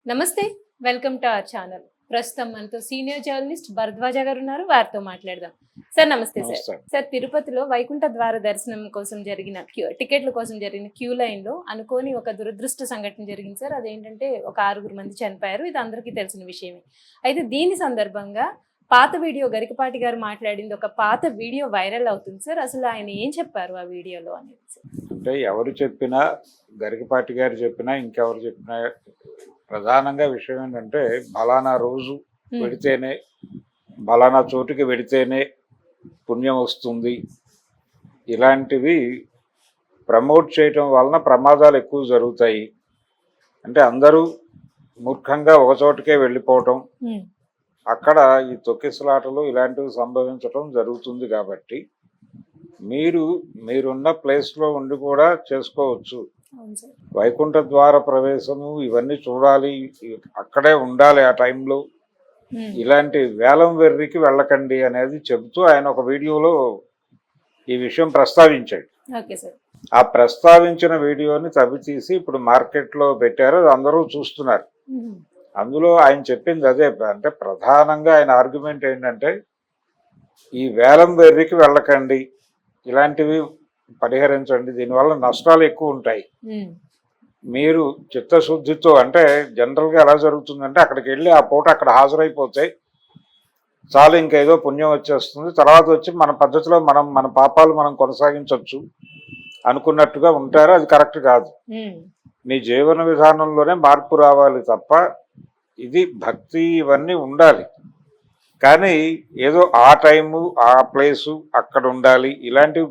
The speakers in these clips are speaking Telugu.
నమస్తే. Welcome to our channel. ప్రస్తుతం మనతో సీనియర్ జర్నలిస్ట్ భరద్వాజ గారు ఉన్నారు. వారితో మాట్లాడదాం. సార్ నమస్తే సార్. సార్ తిరుపతిలో వైకుంఠ ద్వార దర్శనం కోసం జరిగిన టికెట్ల కోసం జరిగిన క్యూ లైన్ లో అనుకోని ఒక దురదృష్ట సంఘటన జరిగింది సార్. అదేంటంటే ఒక 6 మంది చనిపోయారు. ఇది అందరికీ తెలిసిన విషయమే. అయితే దీని సందర్భంగా పాత వీడియో గరికపాటి గారు మాట్లాడింది ఒక పాత వీడియో వైరల్ అవుతుంది సార్. అసలు ఆయన ఏం చెప్పారు ఆ వీడియోలో అనేది సార్? అంటే ఎవరు చెప్పినా, గరికపాటి గారు చెప్పినా, ఇంకెవరు చెప్పినా ప్రధానంగా విషయం ఏంటంటే బలానా రోజు వెడితేనే, బలానా చోటుకి వెడితేనే పుణ్యం వస్తుంది, ఇలాంటివి ప్రమోట్ చేయటం వలన ప్రమాదాలు ఎక్కువ జరుగుతాయి. అంటే అందరూ మూర్ఖంగా ఒక చోటుకే వెళ్ళిపోవటం, అక్కడ ఈ తొక్కిసలాటలు ఇలాంటివి సంభవించటం జరుగుతుంది. కాబట్టి మీరున్న ప్లేస్లో ఉండి కూడా చేసుకోవచ్చు. వైకుంఠ ద్వార ప్రవేశము ఇవన్నీ చూడాలి, అక్కడే ఉండాలి ఆ టైంలో, ఇలాంటి వేలం వెర్రికి వెళ్ళకండి అనేది చెబుతూ ఆయన ఒక వీడియోలో ఈ విషయం ప్రస్తావించాడు. ఆ ప్రస్తావించిన వీడియోని తీసి ఇప్పుడు మార్కెట్లో పెట్టారు, అందరూ చూస్తున్నారు. అందులో ఆయన చెప్పింది అదే. అంటే ప్రధానంగా ఆయన ఆర్గ్యుమెంట్ ఏంటంటే ఈ వేలం వెర్రికి వెళ్ళకండి, ఇలాంటివి పరిహరించండి, దీనివల్ల నష్టాలు ఎక్కువ ఉంటాయి. మీరు చిత్తశుద్ధితో, అంటే జనరల్గా ఎలా జరుగుతుందంటే అక్కడికి వెళ్ళి ఆ పూట అక్కడ హాజరైపోతే చాలు, ఇంకేదో పుణ్యం వచ్చేస్తుంది, తర్వాత వచ్చి మన పద్ధతిలో మన పాపాలు మనం కొనసాగించవచ్చు అనుకున్నట్టుగా ఉంటారు. అది కరెక్ట్ కాదు. నీ జీవన విధానంలోనే మార్పు రావాలి తప్ప ఇది భక్తి ఇవన్నీ ఉండాలి, కానీ ఏదో ఆ టైము ఆ ప్లేసు అక్కడ ఉండాలి ఇలాంటివి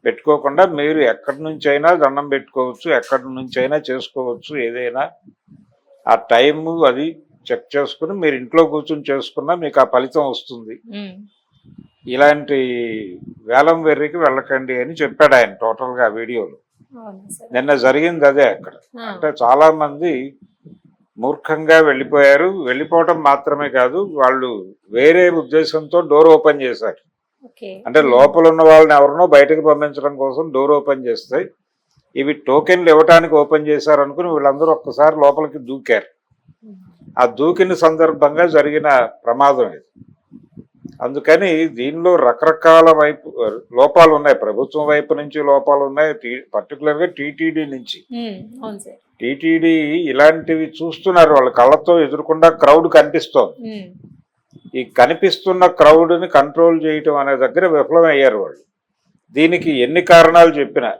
పెట్టుకోకుండా మీరు ఎక్కడి నుంచి అయినా దండం పెట్టుకోవచ్చు, ఎక్కడి నుంచి అయినా చేసుకోవచ్చు. ఏదైనా ఆ టైము అది చెక్ చేసుకుని మీరు ఇంట్లో కూర్చొని చేసుకున్నా మీకు ఆ ఫలితం వస్తుంది. ఇలాంటి వేలం వెర్రికి వెళ్ళకండి అని చెప్పాడు ఆయన టోటల్గా వీడియోలో. నిన్న జరిగింది అదే. అక్కడ అంటే చాలా మంది మూర్ఖంగా వెళ్ళిపోయారు. వెళ్ళిపోవటం మాత్రమే కాదు, వాళ్ళు వేరే ఉద్దేశంతో డోర్ ఓపెన్ చేశారు. అంటే లోపల ఉన్న వాళ్ళని ఎవరినో బయటకు పంపించడం కోసం డోర్ ఓపెన్ చేస్తే ఇవి టోకెన్లు ఇవ్వటానికి ఓపెన్ చేశారు అనుకుని వీళ్ళందరూ ఒక్కసారి లోపలికి దూకారు. ఆ దూకిన సందర్భంగా జరిగిన ప్రమాదం ఇది. అందుకని దీనిలో రకరకాల లోపాలు ఉన్నాయి. ప్రభుత్వం వైపు నుంచి లోపాలు ఉన్నాయి, పర్టికులర్గా టీటీడీ నుంచి. టీటీడీ ఇలాంటివి చూస్తున్నారు, వాళ్ళ కళ్ళతో ఎదురుకుండా క్రౌడ్ కనిపిస్తోంది. ఈ కనిపిస్తున్న క్రౌడ్ని కంట్రోల్ చేయటం అనే దగ్గర విఫలమయ్యారు వాళ్ళు. దీనికి ఎన్ని కారణాలు చెప్పినా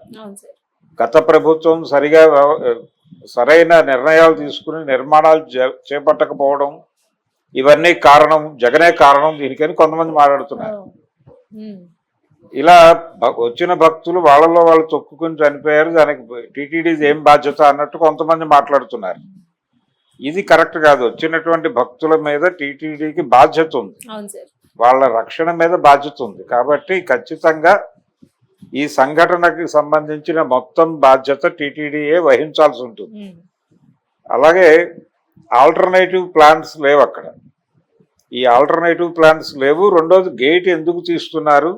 గత ప్రభుత్వం సరైన నిర్ణయాలు తీసుకుని నిర్మాణాలు చేపట్టకపోవడం ఇవన్నీ కారణం, జగనే కారణం దీనికని కొంతమంది మాట్లాడుతున్నారు. ఇలా వచ్చిన భక్తులు వాళ్ళలో వాళ్ళు తొక్కుని చనిపోయారు, దానికి టీటీడీది ఏం బాధ్యత అన్నట్టు కొంతమంది మాట్లాడుతున్నారు. ఇది కరెక్ట్ కాదు. వచ్చినటువంటి భక్తుల మీద టీటీడీకి బాధ్యత ఉంది, వాళ్ళ రక్షణ మీద బాధ్యత ఉంది. కాబట్టి ఖచ్చితంగా ఈ సంఘటనకి సంబంధించిన మొత్తం బాధ్యత టీటీడీయే వహించాల్సి ఉంటుంది. అలాగే ఆల్టర్నేటివ్ ప్లాన్స్ లేవు అక్కడ. ఈ ఆల్టర్నేటివ్ ప్లాన్స్ లేవు. రెండోది, గేట్ ఎందుకు తీస్తున్నారు,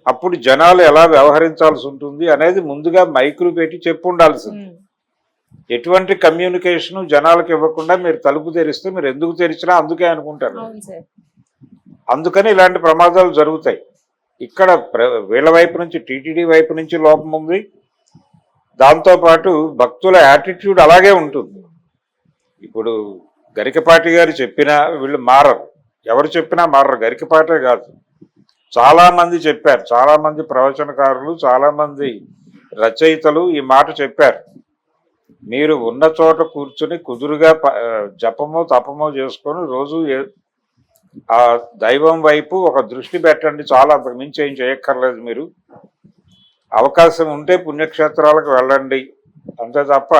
అప్పుడు జనాలు ఎలా వ్యవహరించాల్సి ఉంటుంది అనేది ముందుగా మైకులు పెట్టి చెప్పు ఉండాల్సింది. ఎటువంటి కమ్యూనికేషన్ జనాలకు ఇవ్వకుండా మీరు తలుపు తెరిస్తే మీరు ఎందుకు తెరిచినా అందుకే అనుకుంటారు. అందుకని ఇలాంటి ప్రమాదాలు జరుగుతాయి. ఇక్కడ వీళ్ళ వైపు నుంచి, టీటీడీ వైపు నుంచి లోపం ఉంది. దాంతోపాటు భక్తుల యాటిట్యూడ్ అలాగే ఉంటుంది. ఇప్పుడు గరికపాటి గారు చెప్పినా వీళ్ళు మారరు, ఎవరు చెప్పినా మారరు. గరికపాటే కాదు, చాలామంది చెప్పారు, చాలామంది ప్రవచనకారులు, చాలామంది రచయితలు ఈ మాట చెప్పారు. మీరు ఉన్న చోట కూర్చుని కుదురుగా జపమో తపమో చేసుకొని రోజు ఆ దైవం వైపు ఒక దృష్టి పెట్టండి, చాలా మించి ఏం చేయక్కర్లేదు. మీరు అవకాశం ఉంటే పుణ్యక్షేత్రాలకు వెళ్ళండి, అంతే తప్ప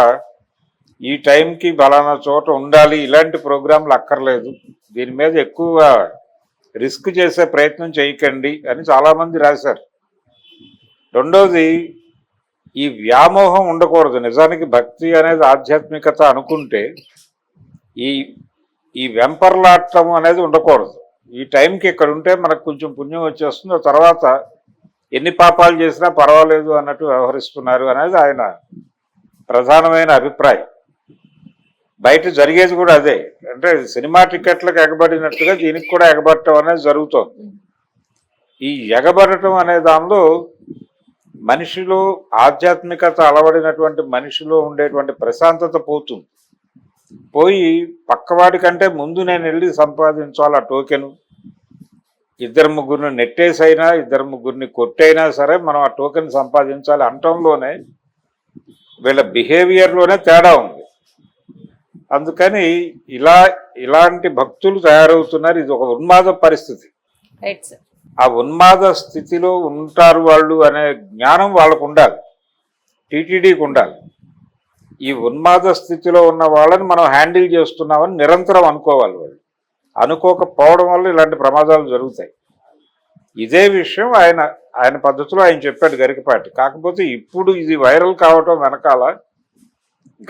ఈ టైంకి బలానా చోట ఉండాలి ఇలాంటి ప్రోగ్రాంలు అక్కర్లేదు. దీని మీద ఎక్కువ రిస్క్ చేసే ప్రయత్నం చేయకండి అని చాలామంది రాశారు. రెండోది, ఈ వ్యామోహం ఉండకూడదు. నిజానికి భక్తి అనేది ఆధ్యాత్మికత అనుకుంటే ఈ వెంపర్లాటం అనేది ఉండకూడదు. ఈ టైంకి ఇక్కడ ఉంటే మనకు కొంచెం పుణ్యం వచ్చేస్తుంది, ఆ తర్వాత ఎన్ని పాపాలు చేసినా పర్వాలేదు అన్నట్టు వ్యవహరిస్తున్నారు అనేది ఆయన ప్రధానమైన అభిప్రాయం. బయట జరిగేది కూడా అదే. అంటే సినిమా టికెట్లకు ఎగబడినట్టుగా దీనికి కూడా ఎగబడటం అనేది జరుగుతోంది. ఈ ఎగబడటం అనే దానిలో మనిషిలో ఆధ్యాత్మికత అలవడినటువంటి మనిషిలో ఉండేటువంటి ప్రశాంతత పోతుంది. పోయి పక్కవాడి కంటే ముందు నేను వెళ్ళి సంపాదించాలి ఆ టోకెను. ఇద్దరు ముగ్గురిని నెట్టేసైనా ఇద్దరు ముగ్గురిని కొట్టైనా సరే మనం ఆ టోకెన్ సంపాదించాలి అంటంలోనే వీళ్ళ బిహేవియర్లోనే తేడా ఉంది. అందుకని ఇలాంటి భక్తులు తయారవుతున్నారు. ఇది ఒక ఉన్మాద పరిస్థితి. ఆ ఉన్మాద స్థితిలో ఉంటారు వాళ్ళు అనే జ్ఞానం వాళ్ళకు ఉండాలి, టీటీడీకి ఉండాలి. ఈ ఉన్మాద స్థితిలో ఉన్న వాళ్ళని మనం హ్యాండిల్ చేస్తున్నామని నిరంతరం అనుకోవాలి. వాళ్ళు అనుకోకపోవడం వల్ల ఇలాంటి ప్రమాదాలు జరుగుతాయి. ఇదే విషయం ఆయన పద్ధతిలో ఆయన చెప్పాడు గరికపాటి. కాకపోతే ఇప్పుడు ఇది వైరల్ కావటం వెనకాల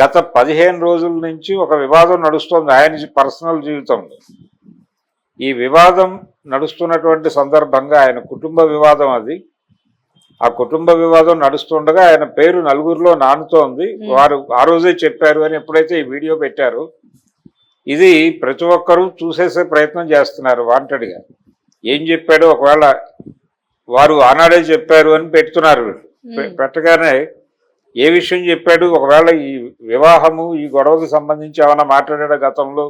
గత 15 రోజుల నుంచి ఒక వివాదం నడుస్తోంది ఆయన పర్సనల్ జీవితంలో. ఈ వివాదం నడుస్తున్నటువంటి సందర్భంగా ఆయన కుటుంబ వివాదం అది. ఆ కుటుంబ వివాదం నడుస్తుండగా ఆయన పేరు నలుగురిలో నానుతోంది. వారు ఆ రోజే చెప్పారు అని ఎప్పుడైతే ఈ వీడియో పెట్టారో ఇది ప్రతి ఒక్కరూ చూసేసే ప్రయత్నం చేస్తున్నారు వాంటెడ్గా. ఏం చెప్పాడో ఒకవేళ వారు ఆనాడే చెప్పారు అని పెడుతున్నారు. పెట్టగానే ఏ విషయం చెప్పాడు, ఒకవేళ ఈ వివాహము ఈ గొడవకు సంబంధించి ఏమైనా మాట్లాడాడు గతంలో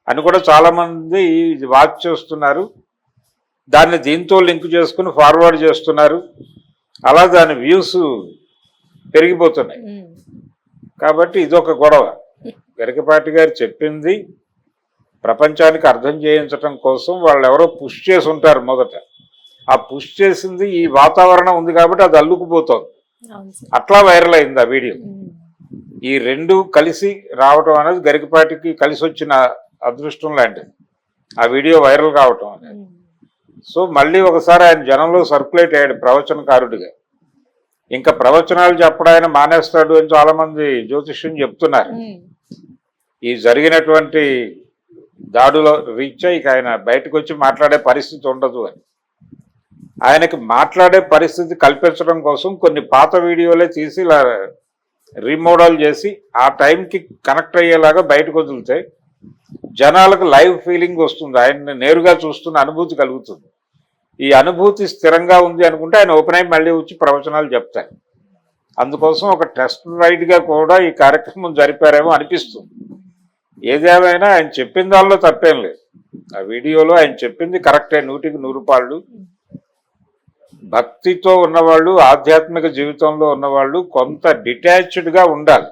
అని కూడా చాలా మంది వాచ్ చేస్తున్నారు. దాన్ని దీంతో లింక్ చేసుకుని ఫార్వర్డ్ చేస్తున్నారు. అలా దాని వ్యూస్ పెరిగిపోతున్నాయి. కాబట్టి ఇదొక గొడవ. గరికపాటి గారు చెప్పింది ప్రపంచానికి అర్థం చేయించటం కోసం వాళ్ళు ఎవరో పుష్ చేసి ఉంటారు మొదట. ఆ పుష్ చేసింది ఈ వాతావరణం ఉంది కాబట్టి అది అల్లుకుపోతుంది. అట్లా వైరల్ అయింది ఆ వీడియో. ఈ రెండు కలిసి రావటం అనేది గరికపాటికి కలిసి వచ్చిన అదృష్టం లాంటిది, ఆ వీడియో వైరల్ కావటం అనేది. సో మళ్ళీ ఒకసారి ఆయన జనంలో సర్క్యులేట్ అయ్యాడు ప్రవచనకారుడిగా. ఇంకా ప్రవచనాలు చెప్పడం ఆయన మానేస్తాడు అని చాలా మంది జ్యోతిష్యం చెప్తున్నారు. ఈ జరిగినటువంటి దాడులో రీత్యా ఇక ఆయన బయటకు వచ్చి మాట్లాడే పరిస్థితి ఉండదు అని. ఆయనకి మాట్లాడే పరిస్థితి కల్పించడం కోసం కొన్ని పాత వీడియోలే తీసి ఇలా రీమోడల్ చేసి ఆ టైంకి కనెక్ట్ అయ్యేలాగా బయటకు వదిలితే జనాలకు లైవ్ ఫీలింగ్ వస్తుంది. ఆయన్ని నేరుగా చూస్తున్న అనుభూతి కలుగుతుంది. ఈ అనుభూతి స్థిరంగా ఉంది అనుకుంటే ఆయన ఓపెన్ అయి మళ్ళీ వచ్చి ప్రవచనాలు చెప్తారు. అందుకోసం ఒక టెస్ట్ రైడ్గా కూడా ఈ కార్యక్రమం జరిపారేమో అనిపిస్తుంది. ఏదేమైనా ఆయన చెప్పిన దానిలో తప్పేం లేదు. ఆ వీడియోలో ఆయన చెప్పింది కరెక్టే, 100కి 100 రూపాయలు. భక్తితో ఉన్నవాళ్ళు, ఆధ్యాత్మిక జీవితంలో ఉన్నవాళ్ళు కొంత డిటాచ్డ్గా ఉండాలి.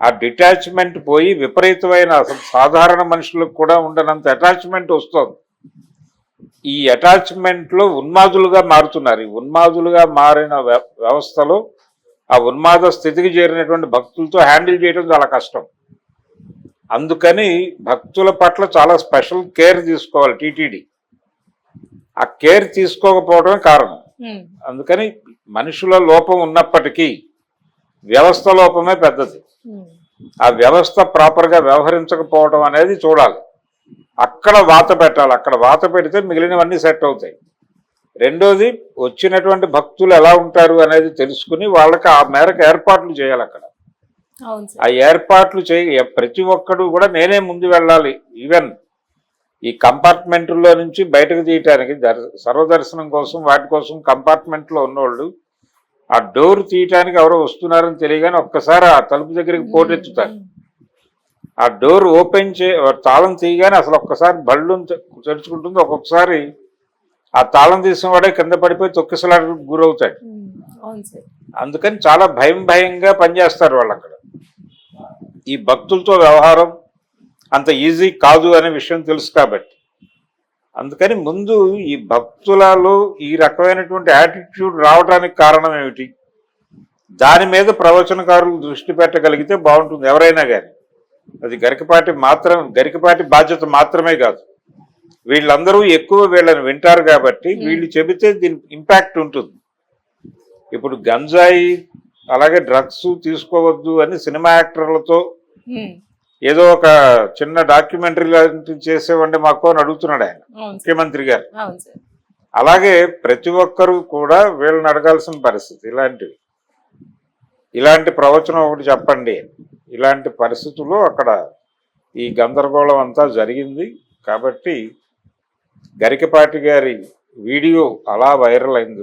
ఆ డిటాచ్మెంట్ పోయి విపరీతమైన అసలు సాధారణ మనుషులకు కూడా ఉండనంత అటాచ్మెంట్ వస్తుంది. ఈ అటాచ్మెంట్లో ఉన్మాదులుగా మారుతున్నారు. ఈ ఉన్మాదులుగా మారిన వ్యవస్థలో ఆ ఉన్మాద స్థితికి చేరినటువంటి భక్తులతో హ్యాండిల్ చేయడం చాలా కష్టం. అందుకని భక్తుల పట్ల చాలా స్పెషల్ కేర్ తీసుకోవాలి టీటీడీ. ఆ కేర్ తీసుకోకపోవడమే కారణం. అందుకని మనుషుల లోపం ఉన్నప్పటికీ వ్యవస్థ లోపమే పెద్దది. ఆ వ్యవస్థ ప్రాపర్గా వ్యవహరించకపోవడం అనేది చూడాలి. అక్కడ వాత పెట్టాలి. అక్కడ వాత పెడితే మిగిలినవన్నీ సెట్ అవుతాయి. రెండోది, వచ్చినటువంటి భక్తులు ఎలా ఉంటారు అనేది తెలుసుకుని వాళ్ళకి ఆ మేరకు ఏర్పాట్లు చేయాలి. అక్కడ ఆ ఏర్పాట్లు ప్రతి ఒక్కడు కూడా నేనే ముందు వెళ్ళాలి. ఈవెన్ ఈ కంపార్ట్మెంట్లో నుంచి బయటకు తీయటానికి సర్వదర్శనం కోసం వాటి కోసం కంపార్ట్మెంట్లో ఉన్నవాళ్ళు ఆ డోర్ తీయటానికి ఎవరో వస్తున్నారని తెలియగానే ఒక్కసారి ఆ తలుపు దగ్గరికి పోటెత్తుతారు. ఆ డోర్ ఓపెన్ తాళం తీయగానే అసలు ఒక్కసారి బళ్ళు తెరుచుకుంటుంది. ఒక్కొక్కసారి ఆ తాళం తీసిన వాడే కింద పడిపోయి తొక్కిసలాటకు గురవుతాడు. అందుకని చాలా భయంగా పనిచేస్తారు వాళ్ళు అక్కడ. ఈ భక్తులతో వ్యవహారం అంత ఈజీ కాదు అనే విషయం తెలుసు కాబట్టి. అందుకని ముందు ఈ భక్తులలో ఈ రకమైనటువంటి యాటిట్యూడ్ రావడానికి కారణం ఏమిటి, దాని మీద ప్రవచనకారులు దృష్టి పెట్టగలిగితే బాగుంటుంది ఎవరైనా కానీ. అది గరికపాటి బాధ్యత మాత్రమే కాదు. వీళ్ళందరూ ఎక్కువ వీళ్ళని వింటారు కాబట్టి వీళ్ళు చెబితే దీని ఇంపాక్ట్ ఉంటుంది. ఇప్పుడు గంజాయి అలాగే డ్రగ్స్ తీసుకోవద్దు అని సినిమా యాక్టర్లతో ఏదో ఒక చిన్న డాక్యుమెంటరీ లాంటివి చేసేవండి మాకు అని అడుగుతున్నాడు ఆయన ముఖ్యమంత్రి గారు. అలాగే ప్రతి ఒక్కరూ కూడా వీళ్ళని అడగాల్సిన పరిస్థితి. ఇలాంటి ప్రవచనం ఒకటి చెప్పండి, ఇలాంటి పరిస్థితుల్లో అక్కడ ఈ గందరగోళం అంతా జరిగింది. కాబట్టి గరికపాటి గారి వీడియో అలా వైరల్ అయింది.